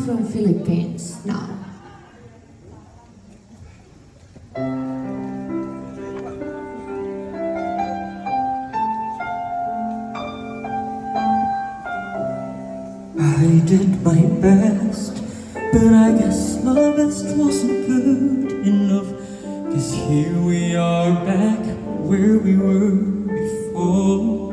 from Philippines now. I did my best, but I guess my best wasn't good enough. 'Cause here we are back where we were before.